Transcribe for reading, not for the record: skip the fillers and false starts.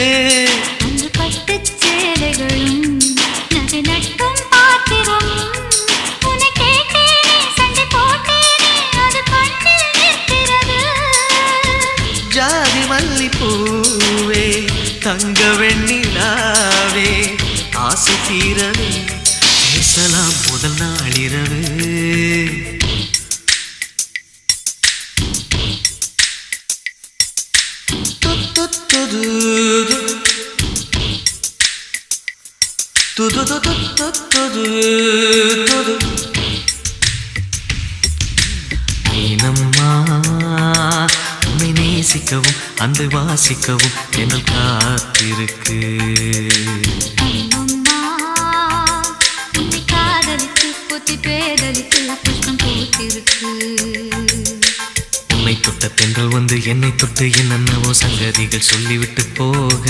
அன்று பட்டுச் சேலைகளும் நகை நட்டும் பாத்திரம் உன்னை கேட்டேனே சண்டை போட்டேனே அது கண்ணில் நிற்கிறது ஜாதி மல்லிப்பூவே தங்க வெண்ணிலாவே ஆசை தீரவே பேசலாம் முதல் நாளிரவு ஏனம்மா உன்னை நேசிக்கவும் அன்பை வாசிக்கவும் என்னல் காத்திருக்கு அம்மம்மா உன்னை காதலித்து புத்தி பேதலித்து புஷ்பம் பூத்திருக்கு உன்னை தொட்ட பெண்கள் வந்து என்னை தொட்டு என்னென்னவோ சங்கதிகள் சொல்லிவிட்டு போக